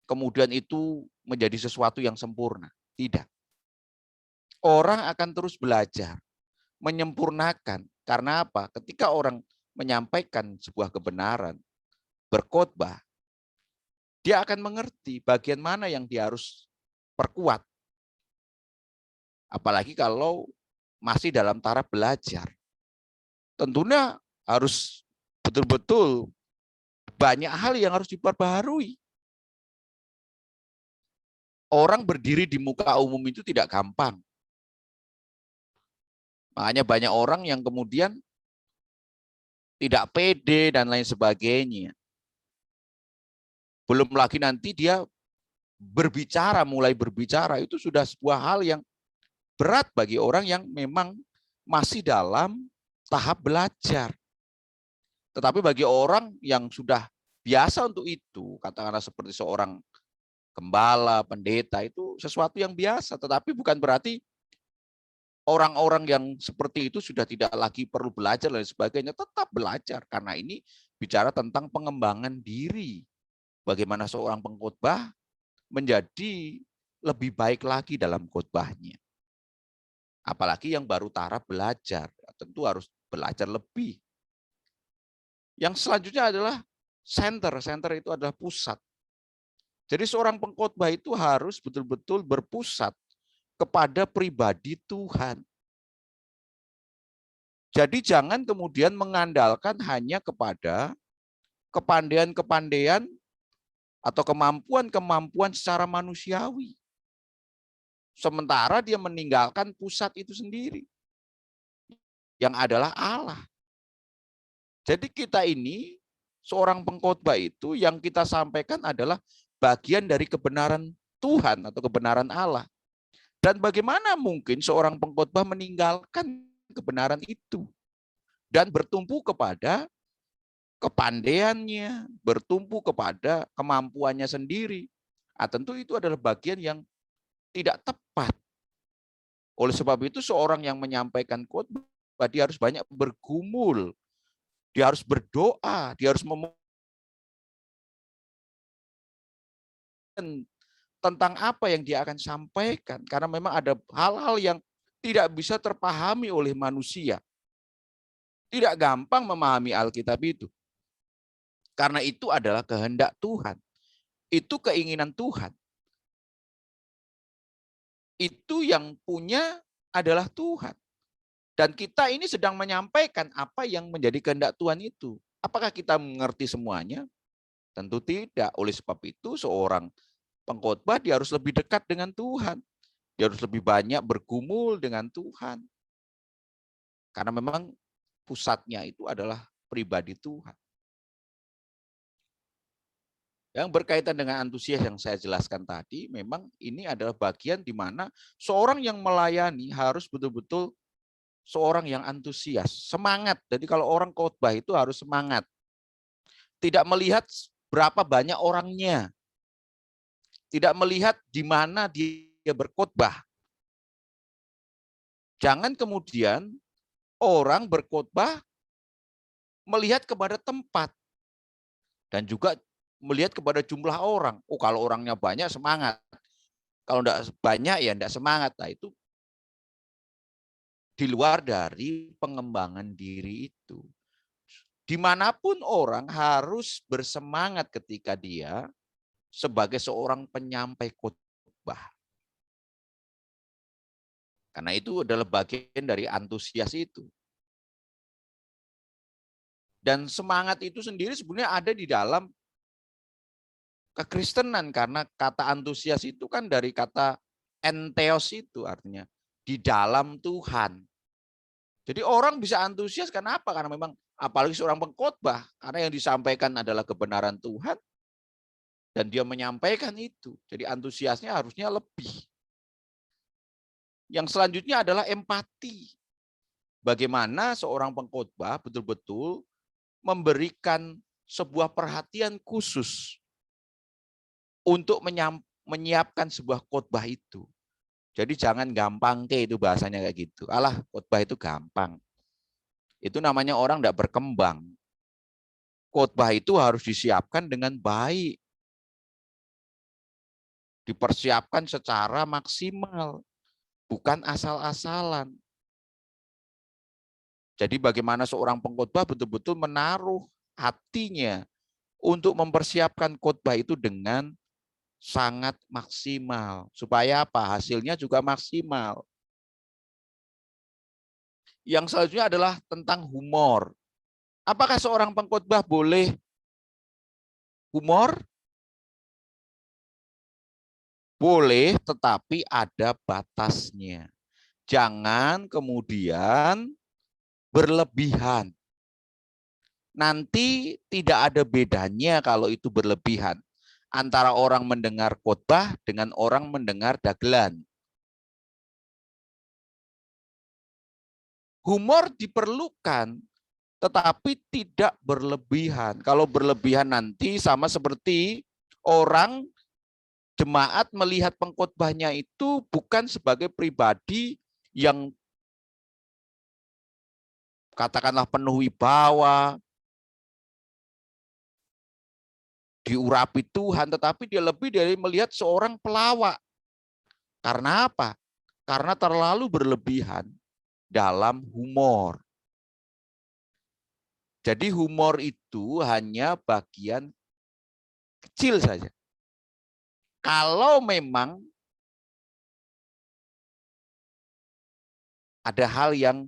kemudian itu menjadi sesuatu yang sempurna. Tidak. Orang akan terus belajar, menyempurnakan. Karena apa? Ketika orang menyampaikan sebuah kebenaran, berkhotbah, dia akan mengerti bagian mana yang dia harus perkuat. Apalagi kalau masih dalam taraf belajar. Tentunya harus betul-betul banyak hal yang harus diperbaharui. Orang berdiri di muka umum itu tidak gampang. Makanya banyak orang yang kemudian tidak pede dan lain sebagainya. Belum lagi nanti dia berbicara, mulai berbicara, itu sudah sebuah hal yang berat bagi orang yang memang masih dalam tahap belajar. Tetapi bagi orang yang sudah biasa untuk itu, katakanlah seperti seorang gembala, pendeta, itu sesuatu yang biasa. Tetapi bukan berarti orang-orang yang seperti itu sudah tidak lagi perlu belajar dan sebagainya, tetap belajar. Karena ini bicara tentang pengembangan diri. Bagaimana seorang pengkhotbah menjadi lebih baik lagi dalam khotbahnya. Apalagi yang baru taraf belajar, tentu harus belajar lebih. Yang selanjutnya adalah center. Center itu adalah pusat. Jadi seorang pengkhotbah itu harus betul-betul berpusat kepada pribadi Tuhan. Jadi jangan kemudian mengandalkan hanya kepada kepandaian-kepandaian atau kemampuan-kemampuan secara manusiawi. Sementara dia meninggalkan pusat itu sendiri, yang adalah Allah. Jadi kita ini, seorang pengkhotbah itu yang kita sampaikan adalah bagian dari kebenaran Tuhan atau kebenaran Allah. Dan bagaimana mungkin seorang pengkhotbah meninggalkan kebenaran itu dan bertumpu kepada kepandaiannya, bertumpu kepada kemampuannya sendiri. Nah, tentu itu adalah bagian yang tidak tepat. Oleh sebab itu seorang yang menyampaikan khotbah dia harus banyak bergumul, dia harus berdoa, dia harus tentang apa yang dia akan sampaikan. Karena memang ada hal-hal yang tidak bisa terpahami oleh manusia. Tidak gampang memahami Alkitab itu. Karena itu adalah kehendak Tuhan. Itu keinginan Tuhan. Itu yang punya adalah Tuhan. Dan kita ini sedang menyampaikan apa yang menjadi kehendak Tuhan itu. Apakah kita mengerti semuanya? Tentu tidak. Oleh sebab itu seorang pengkhotbah dia harus lebih dekat dengan Tuhan. Dia harus lebih banyak bergumul dengan Tuhan. Karena memang pusatnya itu adalah pribadi Tuhan. Yang berkaitan dengan antusias yang saya jelaskan tadi, memang ini adalah bagian di mana seorang yang melayani harus betul-betul seorang yang antusias, semangat. Jadi kalau orang khotbah itu harus semangat. Tidak melihat berapa banyak orangnya. Tidak melihat di mana dia berkhotbah. Jangan kemudian orang berkhotbah melihat kepada tempat dan juga melihat kepada jumlah orang. Oh, kalau orangnya banyak semangat. Kalau enggak banyak ya enggak semangat. Nah, itu di luar dari pengembangan diri itu. Dimanapun orang harus bersemangat ketika dia sebagai seorang penyampai khotbah. Karena itu adalah bagian dari antusias itu. Dan semangat itu sendiri sebenarnya ada di dalam kekristenan, karena kata antusias itu kan dari kata entheos, itu artinya di dalam Tuhan. Jadi orang bisa antusias karena apa? Karena memang apalagi seorang pengkhotbah, karena yang disampaikan adalah kebenaran Tuhan dan dia menyampaikan itu. Jadi antusiasnya harusnya lebih. Yang selanjutnya adalah empati. Bagaimana seorang pengkhotbah betul-betul memberikan sebuah perhatian khusus untuk menyiapkan sebuah khotbah itu. Jadi jangan gampang itu bahasanya kayak gitu. Alah, khotbah itu gampang. Itu namanya orang tidak berkembang. Khotbah itu harus disiapkan dengan baik. Dipersiapkan secara maksimal, bukan asal-asalan. Jadi bagaimana seorang pengkhotbah betul-betul menaruh hatinya untuk mempersiapkan khotbah itu dengan sangat maksimal. Supaya apa? Hasilnya juga maksimal. Yang selanjutnya adalah tentang humor. Apakah seorang pengkhotbah boleh humor? Boleh, tetapi ada batasnya. Jangan kemudian berlebihan. Nanti tidak ada bedanya kalau itu berlebihan antara orang mendengar khotbah dengan orang mendengar dagelan. Humor diperlukan, tetapi tidak berlebihan. Kalau berlebihan nanti sama seperti orang jemaat melihat pengkhotbahnya itu bukan sebagai pribadi yang katakanlah penuh wibawa, diurapi Tuhan, tetapi dia lebih dari melihat seorang pelawak. Karena apa? Karena terlalu berlebihan dalam humor. Jadi humor itu hanya bagian kecil saja. Kalau memang ada hal yang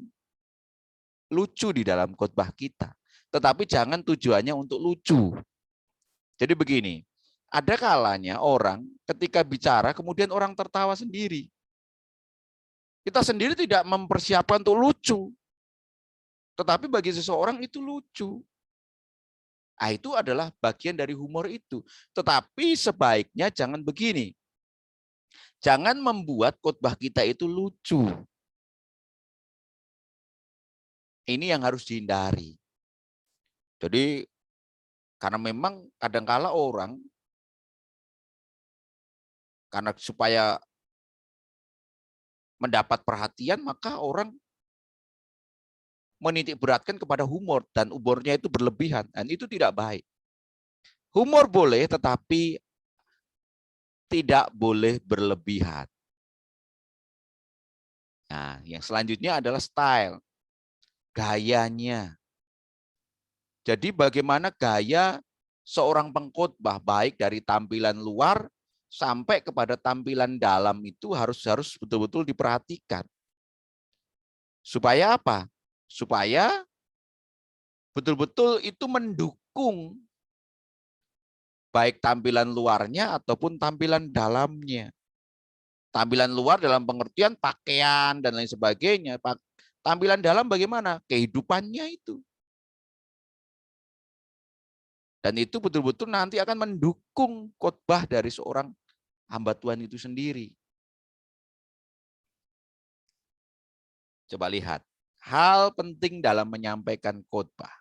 lucu di dalam khotbah kita, tetapi jangan tujuannya untuk lucu. Jadi begini, ada kalanya orang ketika bicara kemudian orang tertawa sendiri. Kita sendiri tidak mempersiapkan untuk lucu. Tetapi bagi seseorang itu lucu. Nah, itu adalah bagian dari humor itu. Tetapi sebaiknya jangan begini. Jangan membuat khotbah kita itu lucu. Ini yang harus dihindari. Jadi karena memang kadangkala orang karena supaya mendapat perhatian maka orang menitik beratkan kepada humor dan humornya itu berlebihan dan itu tidak baik. Humor boleh tetapi tidak boleh berlebihan. Nah, yang selanjutnya adalah style, gayanya. Jadi bagaimana gaya seorang pengkhotbah baik dari tampilan luar sampai kepada tampilan dalam itu harus betul-betul diperhatikan. Supaya apa? Supaya betul-betul itu mendukung baik tampilan luarnya ataupun tampilan dalamnya. Tampilan luar dalam pengertian pakaian dan lain sebagainya. Tampilan dalam bagaimana? Kehidupannya itu. Dan itu betul-betul nanti akan mendukung khotbah dari seorang hamba Tuhan itu sendiri. Coba lihat, hal penting dalam menyampaikan khotbah.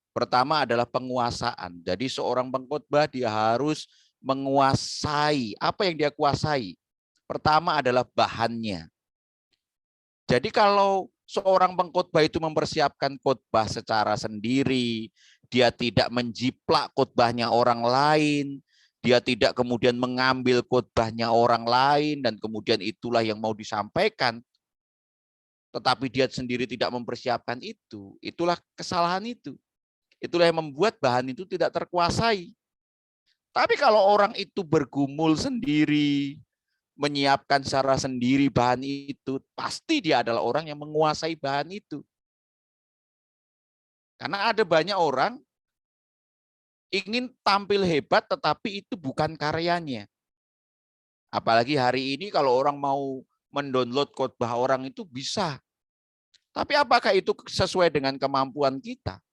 Pertama adalah penguasaan. Jadi seorang pengkhotbah dia harus menguasai. Apa yang dia kuasai? Pertama adalah bahannya. Jadi kalau seorang pengkhotbah itu mempersiapkan khotbah secara sendiri, dia tidak menjiplak khotbahnya orang lain, dia tidak kemudian mengambil khotbahnya orang lain dan kemudian itulah yang mau disampaikan, tetapi dia sendiri tidak mempersiapkan itu, itulah kesalahan itu. Itulah yang membuat bahan itu tidak terkuasai. Tapi kalau orang itu bergumul sendiri, menyiapkan secara sendiri bahan itu, pasti dia adalah orang yang menguasai bahan itu. Karena ada banyak orang ingin tampil hebat, tetapi itu bukan karyanya. Apalagi hari ini kalau orang mau mendownload khotbah orang itu bisa. Tapi apakah itu sesuai dengan kemampuan kita?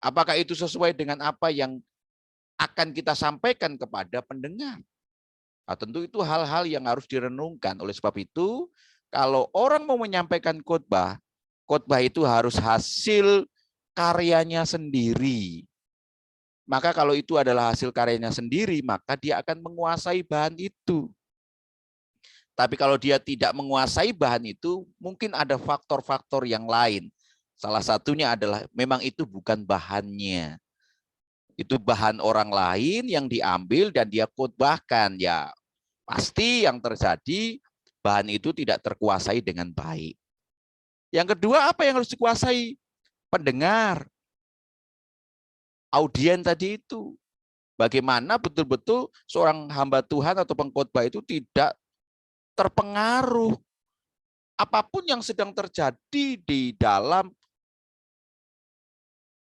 Apakah itu sesuai dengan apa yang akan kita sampaikan kepada pendengar? Nah, tentu itu hal-hal yang harus direnungkan. Oleh sebab itu, kalau orang mau menyampaikan khotbah, khotbah itu harus hasil karyanya sendiri. Maka kalau itu adalah hasil karyanya sendiri, maka dia akan menguasai bahan itu. Tapi kalau dia tidak menguasai bahan itu, mungkin ada faktor-faktor yang lain. Salah satunya adalah memang itu bukan bahannya. Itu bahan orang lain yang diambil dan dia khotbahkan. Ya, pasti yang terjadi bahan itu tidak terkuasai dengan baik. Yang kedua, apa yang harus dikuasai? Pendengar. Audien tadi itu. Bagaimana betul-betul seorang hamba Tuhan atau pengkhotbah itu tidak terpengaruh apapun yang sedang terjadi di dalam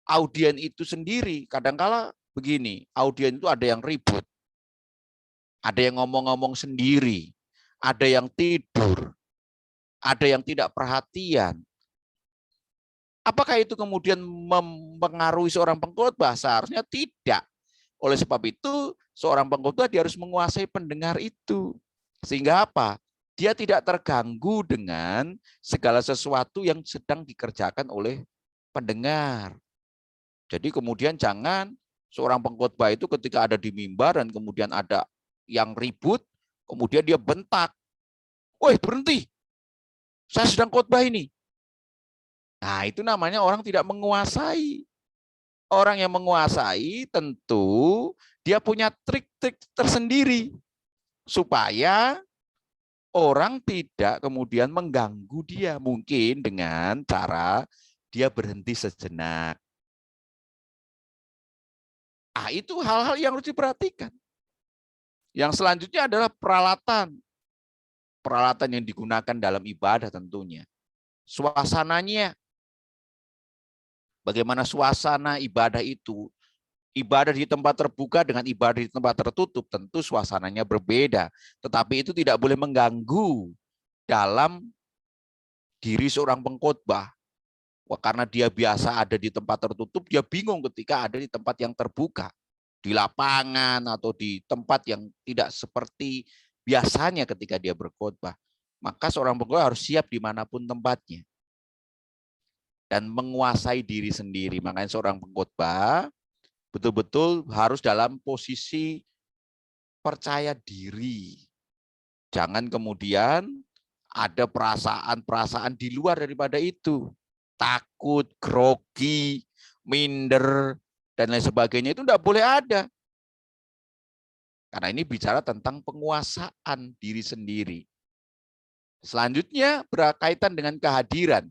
audien itu sendiri. Kadang-kala begini, audien itu ada yang ribut, ada yang ngomong-ngomong sendiri, ada yang tidur, ada yang tidak perhatian. Apakah itu kemudian mempengaruhi seorang pengkhotbah? Seharusnya tidak. Oleh sebab itu, seorang pengkhotbah dia harus menguasai pendengar itu. Sehingga apa? Dia tidak terganggu dengan segala sesuatu yang sedang dikerjakan oleh pendengar. Jadi kemudian jangan seorang pengkhotbah itu ketika ada di mimbar dan kemudian ada yang ribut, kemudian dia bentak. Woi, berhenti. Saya sedang khotbah ini. Nah, itu namanya orang tidak menguasai. Orang yang menguasai tentu dia punya trik-trik tersendiri supaya orang tidak kemudian mengganggu dia. Mungkin dengan cara dia berhenti sejenak. Ah, itu hal-hal yang harus diperhatikan. Yang selanjutnya adalah peralatan. Peralatan yang digunakan dalam ibadah tentunya. Suasananya. Bagaimana suasana ibadah itu. Ibadah di tempat terbuka dengan ibadah di tempat tertutup tentu suasananya berbeda. Tetapi itu tidak boleh mengganggu dalam diri seorang pengkhotbah. Karena dia biasa ada di tempat tertutup, dia bingung ketika ada di tempat yang terbuka. Di lapangan atau di tempat yang tidak seperti biasanya ketika dia berkhotbah. Maka seorang pengkhotbah harus siap dimanapun tempatnya. Dan menguasai diri sendiri. Makanya seorang pengkhotbah betul-betul harus dalam posisi percaya diri. Jangan kemudian ada perasaan-perasaan di luar daripada itu. Takut, grogi, minder, dan lain sebagainya itu tidak boleh ada. Karena ini bicara tentang penguasaan diri sendiri. Selanjutnya berkaitan dengan kehadiran.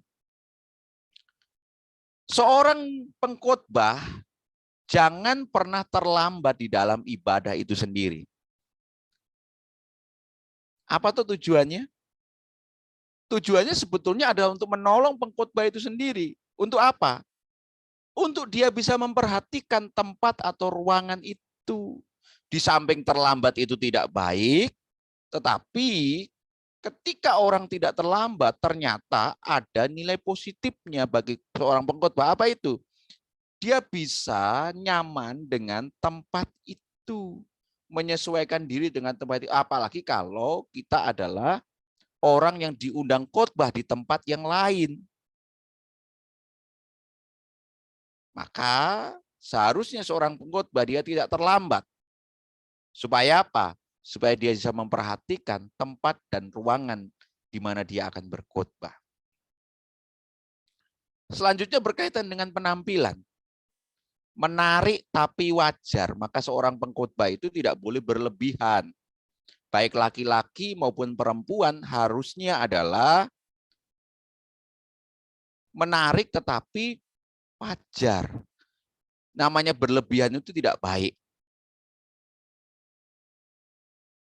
Seorang pengkhotbah jangan pernah terlambat di dalam ibadah itu sendiri. Apa tuh tujuannya? Tujuannya sebetulnya adalah untuk menolong pengkhotbah itu sendiri. Untuk apa? Untuk dia bisa memperhatikan tempat atau ruangan itu. Di samping terlambat itu tidak baik, tetapi ketika orang tidak terlambat, ternyata ada nilai positifnya bagi seorang pengkhotbah. Apa itu? Dia bisa nyaman dengan tempat itu, menyesuaikan diri dengan tempat itu. Apalagi kalau kita adalah orang yang diundang khotbah di tempat yang lain. Maka seharusnya seorang pengkhotbah dia tidak terlambat. Supaya apa? Supaya dia bisa memperhatikan tempat dan ruangan di mana dia akan berkhotbah. Selanjutnya berkaitan dengan penampilan. Menarik tapi wajar, maka seorang pengkhotbah itu tidak boleh berlebihan. Baik laki-laki maupun perempuan harusnya adalah menarik tetapi wajar. Namanya berlebihan itu tidak baik.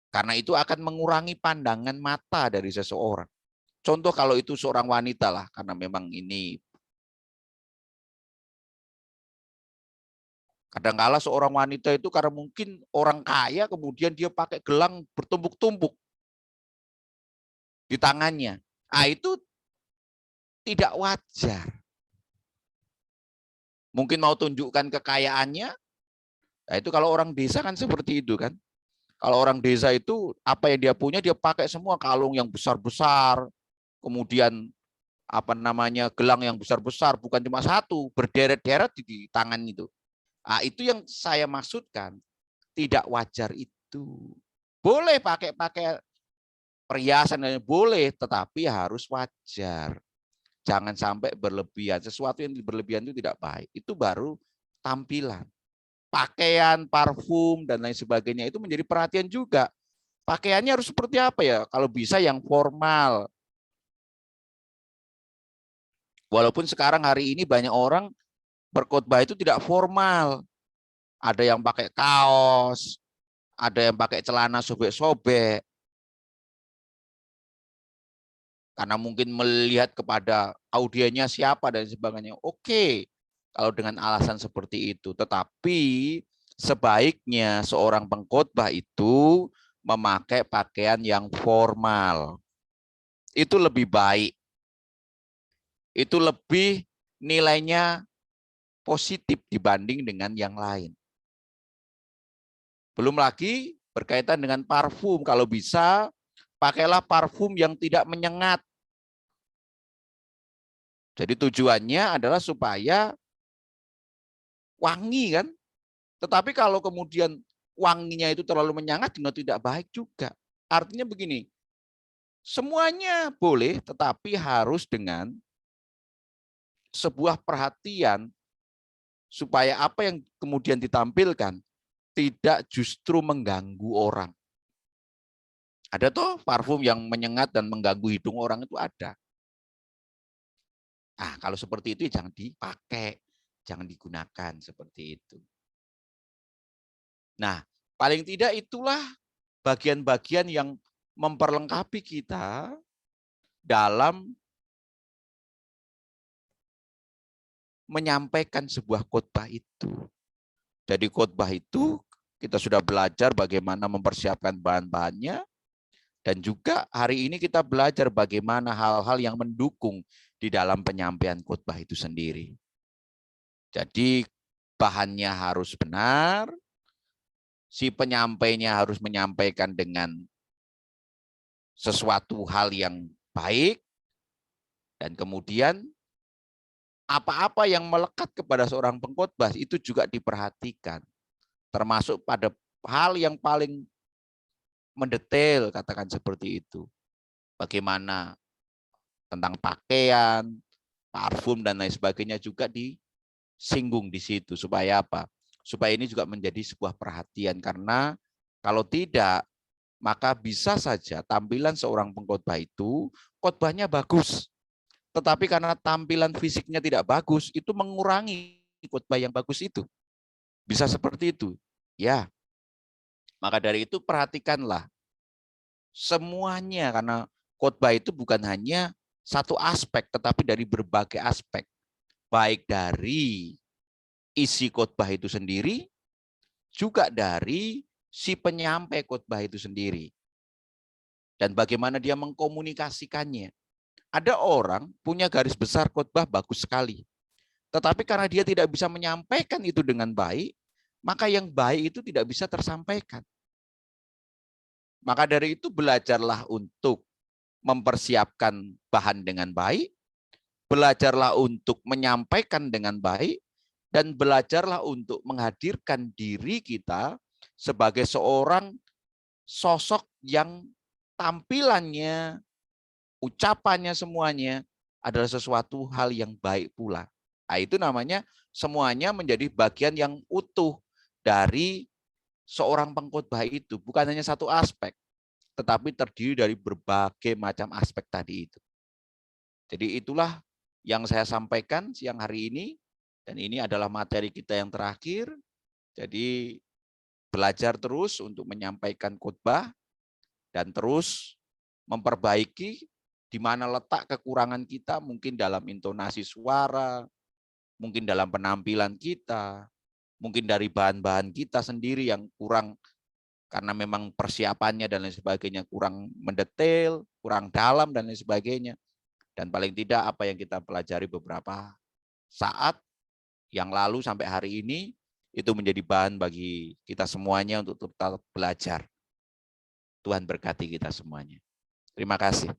Karena itu akan mengurangi pandangan mata dari seseorang. Contoh kalau itu seorang wanita lah, karena memang ini kadang-kala seorang wanita itu karena mungkin orang kaya, kemudian dia pakai gelang bertumpuk-tumpuk di tangannya. Nah, itu tidak wajar. Mungkin mau tunjukkan kekayaannya. Nah, itu kalau orang desa kan seperti itu kan. Kalau orang desa itu apa yang dia punya dia pakai semua, kalung yang besar-besar, kemudian gelang yang besar-besar, bukan cuma satu, berderet-deret di tangan itu. Nah, itu yang saya maksudkan, tidak wajar itu. Boleh pakai perhiasan, boleh, tetapi harus wajar. Jangan sampai berlebihan. Sesuatu yang berlebihan itu tidak baik. Itu baru tampilan. Pakaian, parfum, dan lain sebagainya itu menjadi perhatian juga. Pakaiannya harus seperti apa ya? Kalau bisa yang formal. Walaupun sekarang hari ini banyak orang berkhotbah itu tidak formal. Ada yang pakai kaos, ada yang pakai celana sobek-sobek. Karena mungkin melihat kepada audiennya siapa dan sebagainya. Oke, kalau dengan alasan seperti itu. Tetapi sebaiknya seorang pengkhotbah itu memakai pakaian yang formal. Itu lebih baik. Itu lebih nilainya positif dibanding dengan yang lain. Belum lagi berkaitan dengan parfum. Kalau bisa, pakailah parfum yang tidak menyengat. Jadi tujuannya adalah supaya wangi kan. Tetapi kalau kemudian wanginya itu terlalu menyengat, tidak baik juga. Artinya begini, semuanya boleh, tetapi harus dengan sebuah perhatian supaya apa yang kemudian ditampilkan tidak justru mengganggu orang. Ada toh parfum yang menyengat dan mengganggu hidung orang itu ada. Nah, kalau seperti itu jangan dipakai, jangan digunakan seperti itu. Nah, paling tidak itulah bagian-bagian yang memperlengkapi kita dalam menyampaikan sebuah khotbah itu. Jadi khotbah itu kita sudah belajar bagaimana mempersiapkan bahan-bahannya, dan juga hari ini kita belajar bagaimana hal-hal yang mendukung di dalam penyampaian khotbah itu sendiri. Jadi bahannya harus benar, si penyampainya harus menyampaikan dengan sesuatu hal yang baik, dan kemudian apa-apa yang melekat kepada seorang pengkhotbah itu juga diperhatikan. Termasuk pada hal yang paling mendetail, katakan seperti itu. Bagaimana tentang pakaian, parfum, dan lain sebagainya juga disinggung di situ. Supaya apa? Supaya ini juga menjadi sebuah perhatian. Karena kalau tidak, maka bisa saja tampilan seorang pengkhotbah itu, khotbahnya bagus. Tetapi karena tampilan fisiknya tidak bagus, itu mengurangi khotbah yang bagus itu. Bisa seperti itu. Ya. Maka dari itu perhatikanlah semuanya, karena khotbah itu bukan hanya satu aspek, tetapi dari berbagai aspek. Baik dari isi khotbah itu sendiri, juga dari si penyampai khotbah itu sendiri. Dan bagaimana dia mengkomunikasikannya. Ada orang punya garis besar khotbah bagus sekali. Tetapi karena dia tidak bisa menyampaikan itu dengan baik, maka yang baik itu tidak bisa tersampaikan. Maka dari itu belajarlah untuk mempersiapkan bahan dengan baik, belajarlah untuk menyampaikan dengan baik, dan belajarlah untuk menghadirkan diri kita sebagai seorang sosok yang tampilannya ucapannya semuanya adalah sesuatu hal yang baik pula. Nah, itu namanya semuanya menjadi bagian yang utuh dari seorang pengkhotbah itu, bukan hanya satu aspek, tetapi terdiri dari berbagai macam aspek tadi itu. Jadi itulah yang saya sampaikan siang hari ini, dan ini adalah materi kita yang terakhir. Jadi belajar terus untuk menyampaikan khotbah dan terus memperbaiki di mana letak kekurangan kita, mungkin dalam intonasi suara, mungkin dalam penampilan kita, mungkin dari bahan-bahan kita sendiri yang kurang karena memang persiapannya dan lain sebagainya kurang mendetail, kurang dalam dan lain sebagainya. Dan paling tidak apa yang kita pelajari beberapa saat yang lalu sampai hari ini itu menjadi bahan bagi kita semuanya untuk tetap belajar. Tuhan berkati kita semuanya. Terima kasih.